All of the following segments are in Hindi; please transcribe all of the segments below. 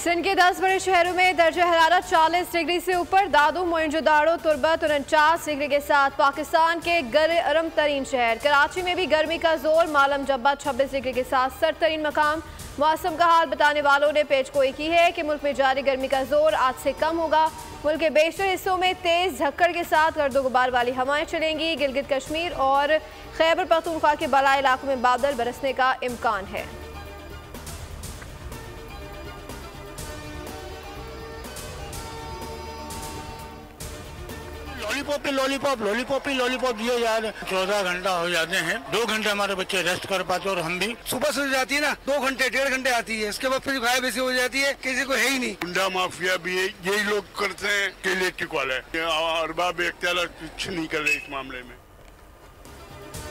सिंध के 10 बड़े शहरों में दर्जा हरारत 40 डिग्री से ऊपर। दादू, मोइंजोदाड़ो, तुर्बत 49 डिग्री के साथ पाकिस्तान के गर्म तरीन शहर। कराची में भी गर्मी का जोर। मालम जब्बा 26 डिग्री के साथ सरतरीन मकाम। मौसम का हाल बताने वालों ने पेशगोई की है कि मुल्क में जारी गर्मी का जोर आज से कम होगा। मुल्क के बेशतर हिस्सों में तेज झक्कड़ के साथ गर्दो गुबार वाली हवाएं चलेंगी। गिलगित कश्मीर और खैबर पख्तूनख्वा के बलाई इलाकों में बादल बरसने का इम्कान है। लॉलीपॉप दिए जा रहे हैं। 14 घंटा हो जाते हैं, 2 घंटे हमारे बच्चे रेस्ट कर पाते और हम भी। सुबह से जाती है ना, 2 घंटे 1.5 घंटे आती है, इसके बाद फिर गायब ऐसी हो जाती है, किसी को है ही नहीं। गुंडा माफिया भी है, यही लोग करते हैं कि इलेक्ट्रिक वाले अरबाब इख्तियार कुछ नहीं कर रहे इस मामले में।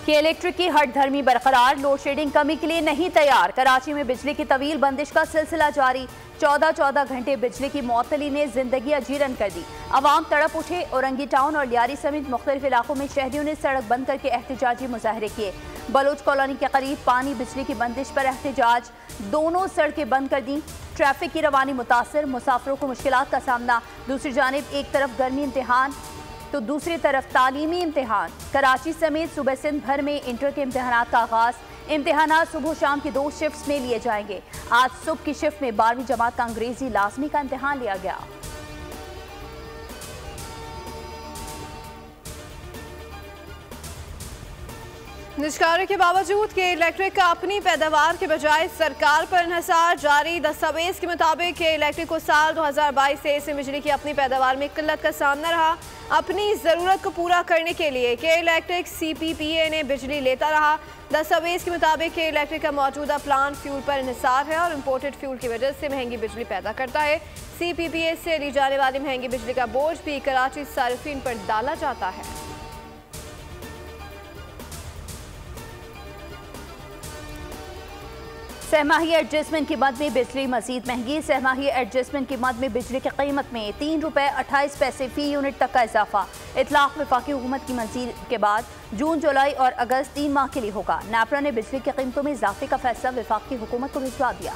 कि इलेक्ट्रिक की हट धर्मी बरकरार। लोड शेडिंग कमी के लिए नहीं तैयार। कराची में बिजली की तवील बंदिश का सिलसिला जारी। 14 घंटे बिजली की मअतली ने जिंदगी अजीरन कर दी। अवाम तड़प उठे। औरंगी टाउन और लियारी समेत मुख्तलिफ इलाकों में शहरियों ने सड़क बंद करके एहतजाजी मुजाहरे किए। बलोच कॉलोनी के करीब पानी बिजली की बंदिश पर एहतजाज। दोनों सड़कें बंद कर दी। ट्रैफिक की रवानी मुतासर। मुसाफिरों को मुश्किलात का सामना। दूसरी जानिब एक तरफ गर्मी इम्तिहान तो दूसरी तरफ तालीमी इम्तिहान। कराची समेत सूबे सिंध भर में इंटर के इम्तिहानात का आगाज। इम्तिहानात सुबह शाम की 2 शिफ्ट्स में लिए जाएंगे। आज सुबह की शिफ्ट में 12वीं जमात का अंग्रेजी लाजमी का इम्तिहान लिया गया। निष्कारों के बावजूद के इलेक्ट्रिक का अपनी पैदावार के बजाय सरकार पर इन्हिसार जारी। दस्तावेज के मुताबिक के इलेक्ट्रिक को साल 2022 से इसे बिजली की अपनी पैदावार में किल्लत का सामना रहा। अपनी ज़रूरत को पूरा करने के लिए के इलेक्ट्रिक CPPA ने बिजली लेता रहा। दस्तावेज के मुताबिक के इलेक्ट्रिक का मौजूदा प्लान फ्यूल पर इन्हिसार है और इम्पोर्टेड फ्यूल की वजह से महंगी बिजली पैदा करता है। CPPA से ली जाने वाली महंगी बिजली का बोझ भी कराची सारिफीन पर डाला जाता है। सहमाही एडजस्टमेंट की मद में बिजली मजीद महंगी। सहमाही एडजस्टमेंट की मद में बिजली की कीमत में 3 रुपये 28 पैसे फी यूनिट तक का इजाफा। इतलाक वफाकी हुकूमत की मंजूरी के बाद जून, जुलाई और अगस्त 3 माह के लिए होगा। नेपरा ने बिजली की कीमतों में इजाफे का फैसला वफाकी हुकूमत को भिजवा दिया।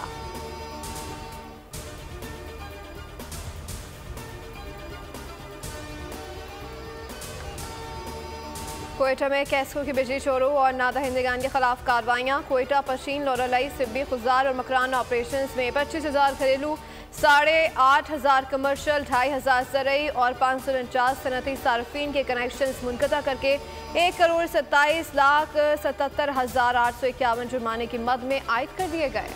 कोयटा में कैसको की बिजली चोरों और नादहिंदगान के खिलाफ कार्रवाइयाँ। कोयटा, पशीन, लोरालाई, सिब्बी, खुजार और मकरान ऑपरेशन में 25,000 घरेलू, 8,500 कमर्शल, 2,500 ज़रई और 549 सनती सार्फिन के कनेक्शन मुनक़ता करके 1,27,77,851 जुर्माने की मद में आयद कर दिए गए।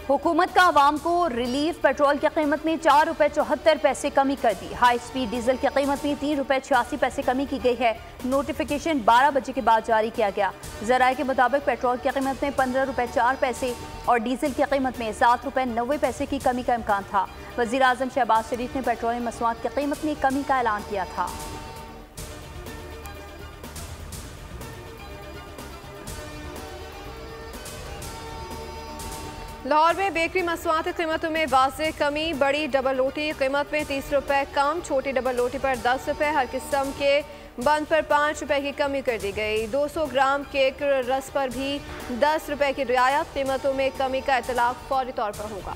हुकूमत का आवाम को रिलीफ। पेट्रोल की कीमत में 4 रुपये 74 पैसे कमी कर दी। हाई स्पीड डीजल की कीमत में 3 रुपये 86 पैसे कमी की गई है। नोटिफिकेशन 12 बजे के बाद जारी किया गया। ज़राए के मुताबिक पेट्रोल की कीमत में 15 रुपये 4 पैसे और डीजल की कीमत में 7 रुपये 90 पैसे की कमी का इम्कान था। वज़ीर आज़म शहबाज शरीफ ने पेट्रोलियम मसनूआत की कीमत में कमी का ऐलान किया था। लाहौर में बेकरी मसनूआत की कीमतों में वाज़ेह कमी। बड़ी डबल रोटी कीमत में 30 रुपये कम। छोटी डबल रोटी पर 10 रुपये। हर किस्म के बंद पर 5 रुपये की कमी कर दी गई। 200 ग्राम केक रस पर भी 10 रुपये की रियायत। कीमतों में कमी का इतलाक फौरी तौर पर होगा।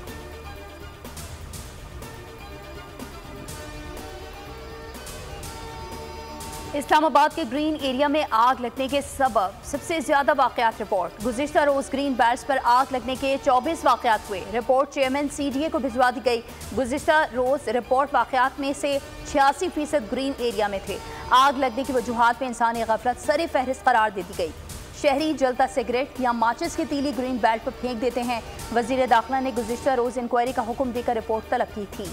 इस्लामाबाद के ग्रीन एरिया में आग लगने के सबब सबसे ज्यादा वाकयात रिपोर्ट। गुज़िश्ता रोज ग्रीन बेल्ट्स पर आग लगने के 24 वाकयात हुए। रिपोर्ट चेयरमैन CDA को भिजवा दी गई। गुज़िश्ता रोज रिपोर्ट वाकयात में से 86% ग्रीन एरिया में थे। आग लगने की वजूहात में इंसानी गफलत सरे फहरिस्त करार दे दी गई। शहरी जलता सिगरेट या माचिस की तीली ग्रीन बेल्ट पर फेंक देते हैं। वजीर दाखिला ने गुज़िश्ता रोज इंक्वायरी का हुक्म देकर रिपोर्ट तलब की थी।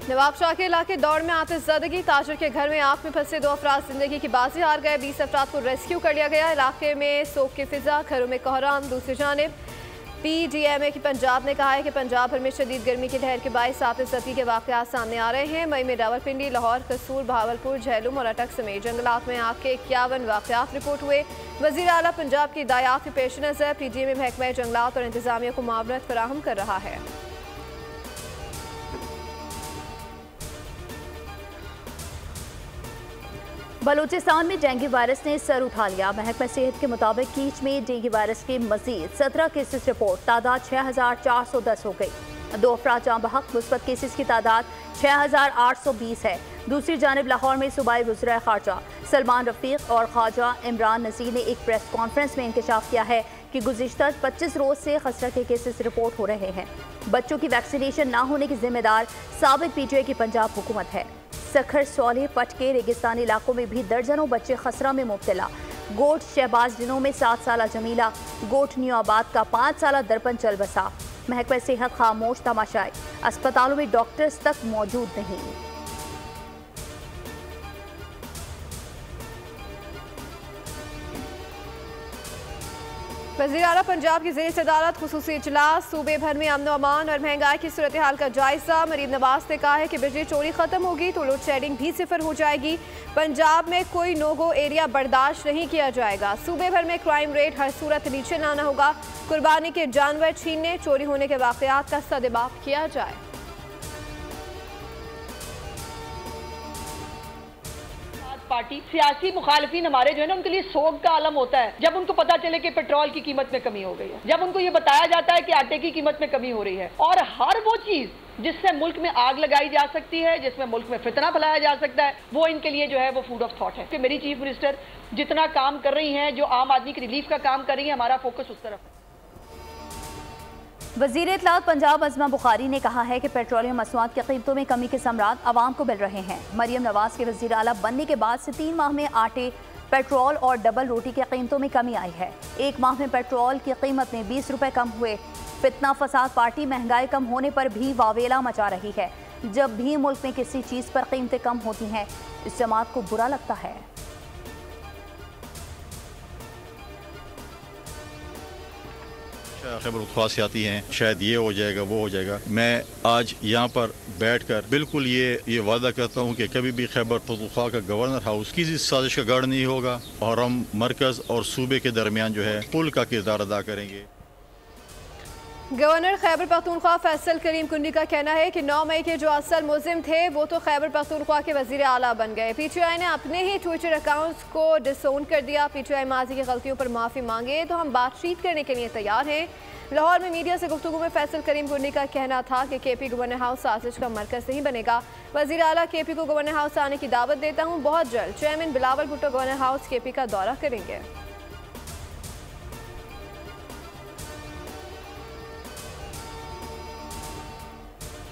नवाब शाह के इलाके दौड़ में आतिशज़दगी। ताजर के घर में आग में फंसे 2 अफराद जिंदगी की बाजी हार गए। 20 अफराद को रेस्क्यू कर लिया गया। इलाके में सोग की फिजा, घरों में कोहराम। दूसरी जानिब PDMA की पंजाब ने कहा है कि पंजाब भर में शदीद गर्मी की लहर के बायस आतिशज़दगी के वाक़यात सामने आ रहे हैं। मई में रावलपिंडी, लाहौर, कसूर, बहावलपुर, झेलुम और अटक समेत जंगलात में आग के 51 वाक़यात रिपोर्ट हुए। वज़ीर आला पंजाब की हिदायत के पेश नज़र PDMA महकमा जंगलात और इंतजामिया को मुआवनत फराहम कर रहा है। बलूचिस्तान में डेंगू वायरस ने सर उठा लिया। महकमा सेहत के मुताबिक कीच में डेंगू वायरस के मजीद 17 केसेस रिपोर्ट, तादाद 6410 हो गई। 2 अफराद जाँ बहक, मुस्बत केसेस की तादाद 6820 है। दूसरी जानिब लाहौर में सूबाई वज़ीर ख़ारजा सलमान रफ़ीक और ख्वाजा इमरान नज़ीर ने एक प्रेस कॉन्फ्रेंस में इंकशाफ किया है कि गुज़िश्ता 25 रोज़ से खसरा के केसेस रिपोर्ट हो रहे हैं। बच्चों की वैक्सीनेशन ना होने की जिम्मेदार साबिक PTI की पंजाब हुकूमत है। सखर, सौले, पट के रेगिस्तानी इलाकों में भी दर्जनों बच्चे खसरा में मुब्तला। गोट शहबाज जिलों में 7 साला जमीला, गोट न्यू आबाद का 5 साला दर्पण चल बसा। महकमा सेहत खामोश तमाशाई, अस्पतालों में डॉक्टर्स तक मौजूद नहीं। वज़ीर आला पंजाब की ज़ेर सदारत खुसूसी इजलास, सूबे भर में अमन अमान और महंगाई की सूरत हाल का जायजा। मरीम नवाज ने कहा है कि बिजली चोरी खत्म होगी तो लोड शेडिंग भी सिफर हो जाएगी। पंजाब में कोई नो गो एरिया बर्दाश्त नहीं किया जाएगा। सूबे भर में क्राइम रेट हर सूरत नीचे लाना होगा। कुर्बानी के जानवर छीनने, चोरी होने के वाक़यात का सदेबाप किया जाए। पार्टी सियासी मुखालिफिन हमारे जो है ना, उनके लिए सोग का आलम होता है जब उनको पता चले कि पेट्रोल की कीमत में कमी हो गई है, जब उनको ये बताया जाता है कि आटे की कीमत में कमी हो रही है। और हर वो चीज जिससे मुल्क में आग लगाई जा सकती है, जिसमें मुल्क में फितना फैलाया जा सकता है, वो इनके लिए जो है वो फूड ऑफ थॉट है। कि मेरी चीफ मिनिस्टर जितना काम कर रही हैं, जो आम आदमी की रिलीफ का काम कर रही है, हमारा फोकस उस तरफ है। वज़ीर इत्तलात पंजाब अज़मा बुखारी ने कहा है कि पेट्रोलियम मसनूआत की कीमतों में कमी के समरात आवाम को मिल रहे हैं। मरियम नवाज के वज़ीर आला बनने के बाद से 3 माह में आटे, पेट्रोल और डबल रोटी की कीमतों में कमी आई है। 1 माह में पेट्रोल की कीमत में 20 रुपए कम हुए। फितना फसाद पार्टी महंगाई कम होने पर भी वावेला मचा रही है। जब भी मुल्क में किसी चीज़ पर कीमतें कम होती हैं, इस जमात को बुरा लगता है। खैबर पख्तूनख्वा से आती हैं, शायद ये हो जाएगा वो हो जाएगा। मैं आज यहाँ पर बैठकर बिल्कुल ये वादा करता हूँ कि कभी भी खैबर पख्तूनख्वा का गवर्नर हाउस किसी साजिश का गढ़ नहीं होगा और हम मरकज और सूबे के दरमियान जो है पुल का किरदार अदा करेंगे। गवर्नर खैबर पख्तूनख्वा फैसल करीम कुंडी का कहना है कि 9 मई के जो असल मुलजिम थे वो तो खैबर पख्तूनख्वा के वज़ीर आला बन गए। PTI ने अपने ही ट्विटर अकाउंट्स को डिसोन कर दिया। PTI माजी की गलतियों पर माफ़ी मांगे तो हम बातचीत करने के लिए तैयार हैं। लाहौर में मीडिया से गुफ्तगू में फैसल करीम कुंडी का कहना था कि KP गवर्नर हाउस साजिश का मरकज़ नहीं बनेगा। वज़ीर आला KP को गवर्नर हाउस आने की दावत देता हूँ। बहुत जल्द chairman Bilawal Bhutto governor house KP का दौरा करेंगे।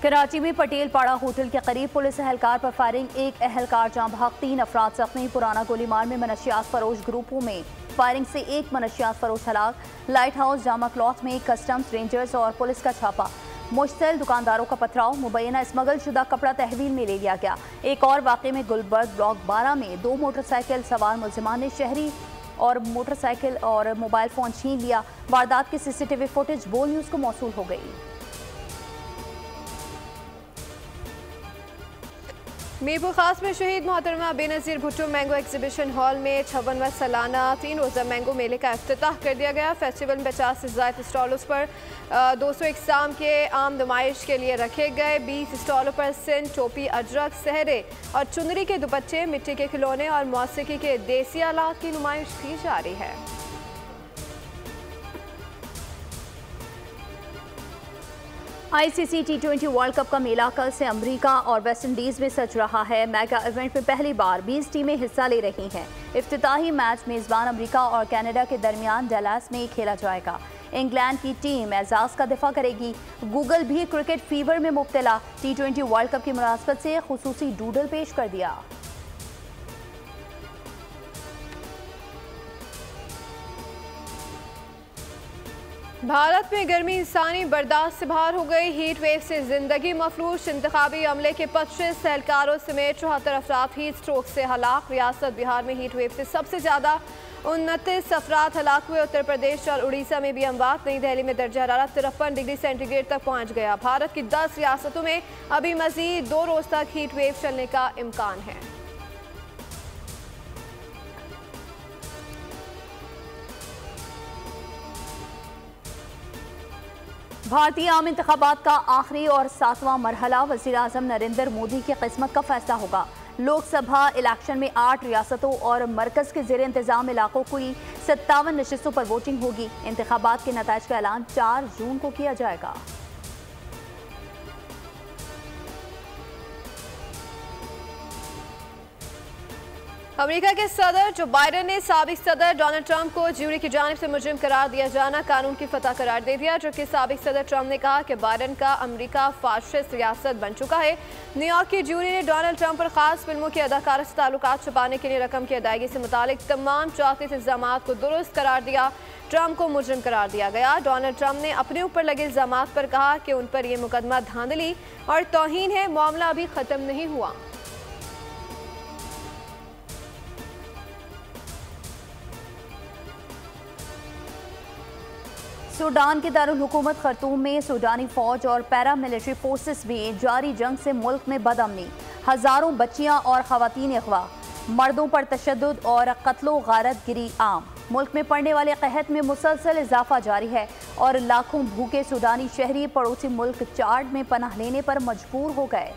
कराची में पटेल पाड़ा होटल के करीब पुलिस एहलकार पर फायरिंग, 1 एहलकार जाँ बहक, 3 अफराद जख्मी। पुराना गोलीमार में मनशियात फरोश ग्रुपों में फायरिंग से 1 मनशियात फरोश हलाक। लाइट हाउस जामा क्लॉथ में कस्टम्स, रेंजर्स और पुलिस का छापा। मुश्तल दुकानदारों का पथराव, मुबैना स्मगल शुदा कपड़ा तहवील में ले लिया गया। एक और वाक़े में गुलबर्ग ब्लॉक 12 में 2 मोटरसाइकिल सवार मुलजिमान ने शहरी और मोटरसाइकिल और मोबाइल फ़ोन छीन लिया। वारदात की CCTV फुटेज बोल न्यूज़ को मौसूल हो गई। मीरपुर खास में शहीद मोहतरमा Benazir Bhutto mango exhibition hall में 56वां सालाना 3 रोज़ा मैंगो मेले का इफ्तिताह कर दिया गया। फेस्टिवल में 50 से ज़ायद स्टॉलों पर 200 इक़साम के आम नुमाइश के लिए रखे गए। 20 स्टॉलों पर सिंध, टोपी, अजरक, सहरे और चुनरी के दुपट्टे, मिट्टी के खिलौने और मौसीकी के देसी आलात की नुमाइश की जा रही है। ICC T20 वर्ल्ड कप का मेला कल से अमेरिका और वेस्ट इंडीज़ में सज रहा है। मेगा इवेंट में पहली बार 20 टीमें हिस्सा ले रही हैं। इफ्तिताही मैच मेज़बान अमेरिका और कनाडा के दरमियान डलास में खेला जाएगा। इंग्लैंड की टीम एजाज का दिफा करेगी। गूगल भी क्रिकेट फीवर में मुब्तला, T20 वर्ल्ड कप की मुनासबत से खुसूसी डूडल पेश कर दिया। भारत में गर्मी इंसानी बर्दाश्त से बाहर हो गई। हीट वेव से जिंदगी मफलूज, इंतखाबी अमले के 25 एहलकारों समेत 74 अफराद हीट स्ट्रोक से हलाक। रियासत बिहार में हीट वेव से सबसे ज्यादा 29 अफराद हलाक हुए। उत्तर प्रदेश और उड़ीसा में भी अमवात। नई दिल्ली में दर्जा हरारत 53 डिग्री सेंटीग्रेड तक पहुंच गया। भारत की 10 रियासतों में अभी मजीद 2 रोज तक हीट वेव चलने का इम्कान है। भारतीय आम इंतखाबात का आखिरी और 7वां मरहला वज़ीर आज़म नरेंद्र मोदी की किस्मत का फैसला होगा। लोकसभा इलेक्शन में 8 रियासतों और मरकज के ज़ेर इंतजाम इलाकों की 57 नशिस्तों पर वोटिंग होगी। इंतखाबात के नताइज का ऐलान 4 जून को किया जाएगा। अमेरिका के सदर जो बाइडेन ने साबिक सदर डोनाल्ड ट्रंप को ज्यूरी की जानिब से मुजरिम करार दिया जाना कानून की फतह करार दे दिया, जबकि साबिक सदर ट्रंप ने कहा कि बाइडेन का अमेरिका फाशिस्ट रियासत बन चुका है। न्यूयॉर्क की ज्यूरी ने डोनाल्ड ट्रंप पर खास फिल्मों के अदाकारों से ताल्लुकात छुपाने के लिए रकम की अदायगी से मुतालिक तमाम चाहते इल्जाम को दुरुस्त करार दिया। ट्रंप को मुजरिम करार दिया गया। डोनाल्ड ट्रंप ने अपने ऊपर लगे इल्जाम पर कहा कि उन पर यह मुकदमा धांधली और तौहीन है, मामला अभी खत्म नहीं हुआ। सूडान के दारुल हुकूमत खर्तूम में सूडानी फौज और पैरामिलिट्री फोर्सेस में जारी जंग से मुल्क में बदअमनी, हजारों बच्चियां और खवातीन अगवा, मर्दों पर तशद्दुद और कत्लो गारत गिरी आम। मुल्क में पड़ने वाले कहत में मुसलसल इजाफा जारी है और लाखों भूखे सूडानी शहरी पड़ोसी मुल्क चाड में पनाह लेने पर मजबूर हो गए।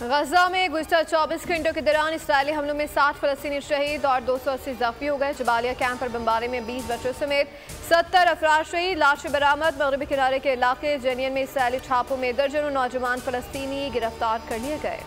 गजा में गुज़श्ता 24 घंटों के दौरान इसराइली हमलों में 60 फलस्तीनी शहीद और 280 जख्मी हो गए। जबालिया कैंप पर बमबारी में 20 बच्चों समेत 70 अफराद शहीद। लाशें बरामद। मगरबी किनारे के इलाके जेनियन में इसराइली छापों में दर्जनों नौजवान फलस्तीनी गिरफ्तार कर लिए गए।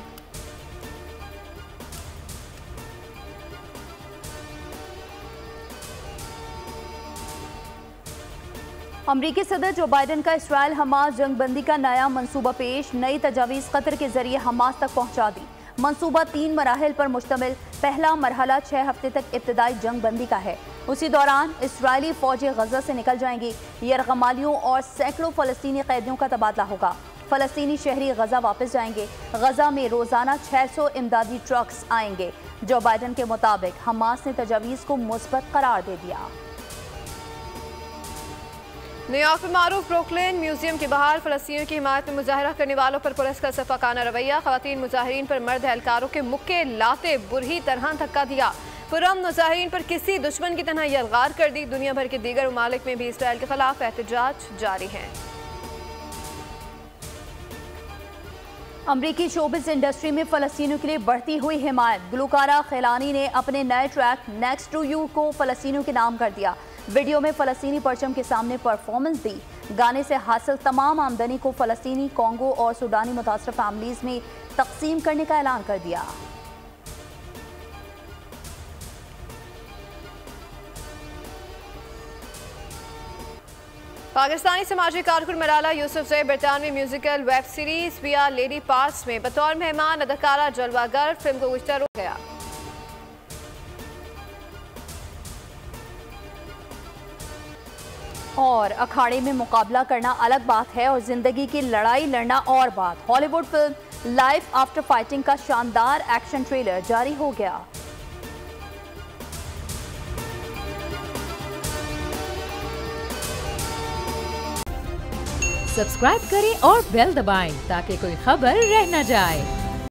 अमरीकी सदर जो बाइडेन का इसराइल हमास जंगबंदी का नया मंसूबा पेश, नई तजावीज़ कतर के जरिए हमास तक पहुंचा दी। मंसूबा 3 मराहिल पर मुश्तमिल। पहला मरहला 6 हफ्ते तक इब्तदाई जंगबंदी का है। उसी दौरान इसराइली फौजें गजा से निकल जाएंगी। यरगमालियों और सैकड़ों फलस्तीनी कैदियों का तबादला होगा। फलस्तीनी शहरी गजा वापस जाएंगे। गजा में रोजाना 600 इमदादी ट्रक्स आएंगे। जो बाइडेन के मुताबिक हमास ने तजावीज़ को मुस्बत करार दे दिया। न्यूयॉर्क में मारूफ ब्रुकलिन म्यूजियम के बाहर फलस्तीनियों की हिमायत में मुजाहरा करने वालों पर पुलिस का सफाकाना रवैया। खवातीन मुजाहिरीन पर मर्द एहलकारों के मुक्के लाते बुरी तरह धक्का दिया। पुरअमन मुजाहिरीन पर किसी दुश्मन की तरह यलगार कर दी। दुनिया भर के दीगर ममालिक में भी इसराइल के खिलाफ एहतजाज जारी है। अमरीकी शोबिज़ इंडस्ट्री में फलस्तीनियों के लिए बढ़ती हुई हिमायत। गुलकारा खैलानी ने अपने नए ट्रैक नेक्स्ट टू यू को फलस्तीनियों के नाम कर दिया। वीडियो में फलस्तीनी परचम के सामने परफॉर्मेंस दी। गाने से हासिल तमाम आमदनी को फलस्तीनी, कॉन्गो और सूडानी मुतासर फैमिलीज में तकसीम करने का ऐलान कर दिया। पाकिस्तानी समाजी कारकुन मलाला यूसुफजई बरतानवी musical web series we are lady parts में बतौर मेहमान अदाकारा जलवागर फिल्म को गुज़श्ता रोक गया। और अखाड़े में मुकाबला करना अलग बात है और जिंदगी की लड़ाई लड़ना और बात। Hollywood film life after fighting का शानदार एक्शन ट्रेलर जारी हो गया। सब्सक्राइब करें और बेल दबाएं ताकि कोई खबर रह न जाए।